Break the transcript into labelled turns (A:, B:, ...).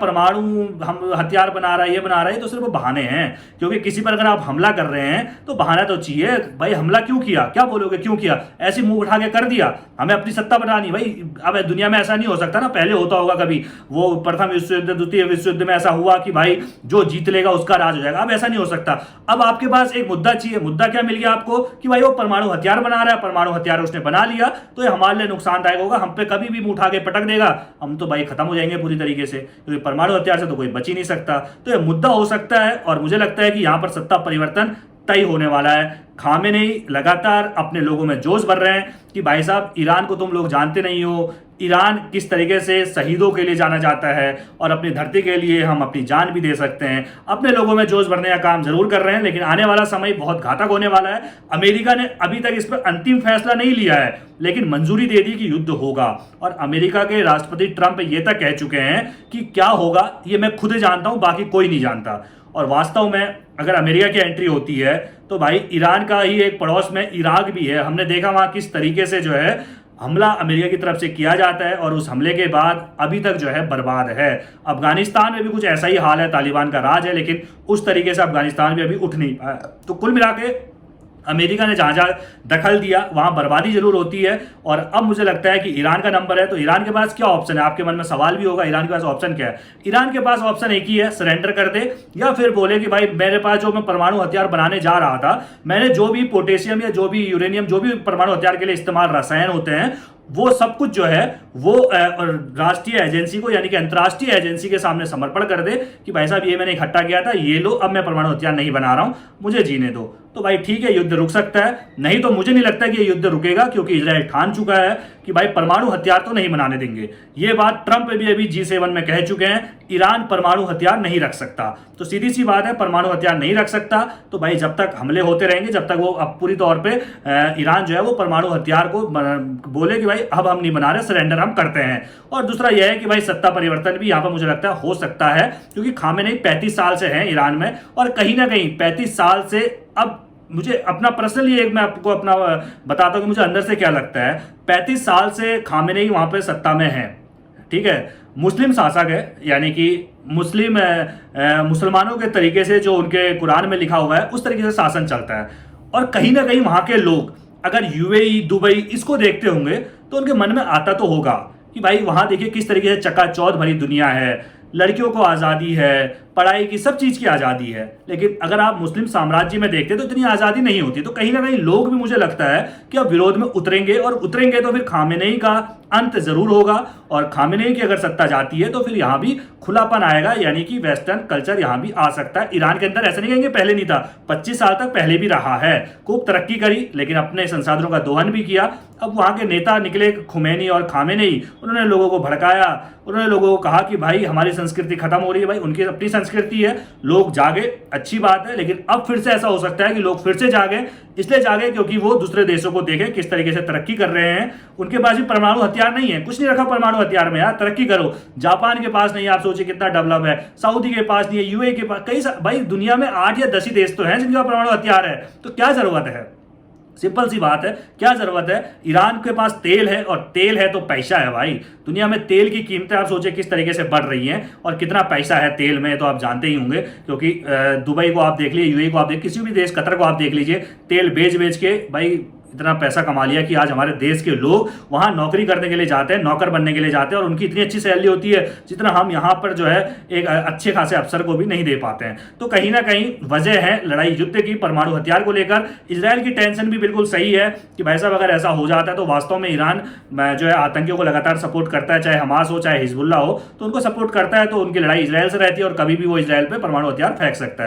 A: परमाणु हम हथियार बना रहा है, ये बना रहा है, तो सिर्फ बहाने हैं। क्योंकि किसी पर अगर आप हमला कर रहे हैं तो बहाना तो चाहिए। भाई हमला क्यों किया, क्या बोलोगे क्यों किया, ऐसी मुंह उठा के कर दिया, हमें अपनी सत्ता बनानी। भाई अब दुनिया में ऐसा नहीं हो सकता ना, पहले होता होगा कभी, वो प्रथम विश्व युद्ध, द्वितीय विश्व युद्ध में ऐसा हुआ कि भाई जो जीत लेगा उसका राज हो जाएगा। अब ऐसा नहीं हो सकता। अब आपके पास एक मुद्दा चाहिए। मुद्दा क्या मिल गया आपको कि भाई वो परमाणु हथियार बना रहा है, परमाणु हथियार उसने बना लिया तो ये हमारे लिए नुकसानदायक होगा, हम पे कभी भी मुंह उठा के पटक देगा, हम तो भाई खत्म हो जाएंगे पूरी तरीके से, क्योंकि परमाणु हथियार से तो कोई बच ही नहीं सकता। तो ये मुद्दा हो सकता है और मुझे लगता है कि यहां पर सत्ता परिवर्तन तय होने वाला है। खामेनेई लगातार अपने लोगों में जोश भर रहे हैं कि भाई साहब ईरान को तुम लोग जानते नहीं हो, ईरान किस तरीके से शहीदों के लिए जाना जाता है और अपनी धरती के लिए हम अपनी जान भी दे सकते हैं। अपने लोगों में जोश भरने का काम जरूर कर रहे हैं, लेकिन आने वाला समय बहुत घातक होने वाला है। अमेरिका ने अभी तक इस पर अंतिम फैसला नहीं लिया है, लेकिन मंजूरी दे दी कि युद्ध होगा। और अमेरिका के राष्ट्रपति ट्रंप ये तक कह चुके हैं कि क्या होगा ये मैं खुद जानता हूं, बाकी कोई नहीं जानता। और वास्तव में अगर अमेरिका की एंट्री होती है तो भाई ईरान का ही एक पड़ोस में इराक भी है, हमने देखा वहां किस तरीके से जो है हमला अमेरिका की तरफ से किया जाता है और उस हमले के बाद अभी तक जो है बर्बाद है। अफगानिस्तान में भी कुछ ऐसा ही हाल है, तालिबान का राज है, लेकिन उस तरीके से अफगानिस्तान भी अभी उठ नहीं पाया। तो कुल मिला के अमेरिका ने जहां जहां दखल दिया वहां बर्बादी जरूर होती है। और अब मुझे लगता है कि ईरान का नंबर है, तो ईरान के पास क्या ऑप्शन है, आपके मन में सवाल भी होगा ईरान के पास ऑप्शन क्या है। ईरान के पास ऑप्शन एक ही है, सरेंडर कर दे या फिर बोले कि भाई मेरे पास जो मैं परमाणु हथियार बनाने जा रहा था, मैंने जो भी पोटेशियम या जो भी यूरेनियम, जो भी परमाणु हथियार के लिए इस्तेमाल रसायन होते हैं, वो सब कुछ जो है वो राष्ट्रीय एजेंसी को यानी कि अंतर्राष्ट्रीय एजेंसी के सामने समर्पण कर दे कि भाई साहब ये मैंने इकट्ठा किया था, ये लो, अब मैं परमाणु हथियार नहीं बना रहा हूं, मुझे जीने दो। तो भाई ठीक है, युद्ध रुक सकता है, नहीं तो मुझे नहीं लगता कि ये युद्ध रुकेगा, क्योंकि इजराइल ठान चुका है कि भाई परमाणु हथियार तो नहीं बनाने देंगे। ये बात ट्रंप भी अभी G7 में कह चुके हैं, ईरान परमाणु हथियार नहीं रख सकता। तो सीधी सी बात है, परमाणु हथियार नहीं रख सकता तो भाई जब तक हमले होते रहेंगे, जब तक वो अब पूरी तौर पे ईरान जो है वो परमाणु हथियार को बोले कि भाई अब हम नहीं बना रहे, सरेंडर हम करते हैं। और दूसरा यह है कि भाई सत्ता परिवर्तन भी यहाँ पर मुझे लगता है हो सकता है, क्योंकि खामेनेई 35 साल से हैं ईरान में, और कहीं ना कहीं 35 साल से अब मुझे अपना पर्सनली एक मैं आपको अपना बताता हूं कि मुझे अंदर से क्या लगता है। 35 साल से खामेनेई वहां पे सत्ता में है, ठीक है, मुस्लिम शासक है, यानी कि मुसलमानों के तरीके से जो उनके कुरान में लिखा हुआ है उस तरीके से शासन चलता है। और कहीं ना कहीं वहां के लोग अगर यूएई, दुबई इसको देखते होंगे तो उनके मन में आता तो होगा कि भाई वहां देखिए किस तरीके से चकाचौंध भरी दुनिया है, लड़कियों को आज़ादी है, पढ़ाई की, सब चीज़ की आज़ादी है। लेकिन अगर आप मुस्लिम साम्राज्य में देखते तो इतनी आज़ादी नहीं होती। तो कहीं ना कहीं लोग भी मुझे लगता है कि अब विरोध में उतरेंगे, और उतरेंगे तो फिर खामेनेई का अंत जरूर होगा। और खामेनेई की अगर सत्ता जाती है तो फिर यहाँ भी खुलापन आएगा, यानी कि वेस्टर्न कल्चर यहाँ भी आ सकता है। ईरान के अंदर ऐसा नहीं कहेंगे पहले नहीं था, 25 साल तक पहले भी रहा है, खूब तरक्की करी, लेकिन अपने संसाधनों का दोहन भी किया। अब वहाँ के नेता निकले खुमैनी और खामेनेई, उन्होंने लोगों को भड़काया, उन्होंने लोगों को कहा कि भाई हमारी संस्कृति खत्म हो रही है। भाई उनकी अपनी संस्कृति है, लोग जागे, अच्छी बात है, लेकिन अब फिर से ऐसा हो सकता है कि लोग फिर से जागे। इसलिए जागे क्योंकि वो दूसरे देशों को देखें किस तरीके से तरक्की कर रहे हैं। उनके पास भी परमाणु हथियार नहीं है, कुछ नहीं रखा परमाणु हथियार में, यार तरक्की करो। जापान के पास नहीं है, आप सोचिए कितना डेवलप है, सऊदी के पास नहीं है, यूएई के पास, कई भाई दुनिया में 8 या 10 ही देश तो हैं जिनका परमाणु हथियार है। तो क्या जरूरत है, सिंपल सी बात है, क्या जरूरत है। ईरान के पास तेल है, और तेल है तो पैसा है भाई। दुनिया में तेल की कीमतें आप सोचिए किस तरीके से बढ़ रही हैं, और कितना पैसा है तेल में, तो आप जानते ही होंगे। क्योंकि दुबई को आप देख लीजिए, यूएई को आप देख, किसी भी देश, कतर को आप देख लीजिए, तेल बेच बेच के भाई इतना पैसा कमा लिया कि आज हमारे देश के लोग वहां नौकरी करने के लिए जाते हैं, नौकर बनने के लिए जाते हैं, और उनकी इतनी अच्छी सैलरी होती है जितना हम यहाँ पर जो है एक अच्छे खासे अफसर को भी नहीं दे पाते हैं। तो कहीं ना कहीं वजह है लड़ाई युद्ध की, परमाणु हथियार को लेकर। इजराइल की टेंशन भी बिल्कुल सही है कि भाई साहब अगर ऐसा हो जाता है तो वास्तव में ईरान जो है आतंकियों को लगातार सपोर्ट करता है, चाहे हमास हो चाहे हिजबुल्ला हो, तो उनको सपोर्ट करता है, तो उनकी लड़ाई इजराइल से रहती है और कभी भी वो इजराइल पर परमाणु हथियार फेंक सकता है।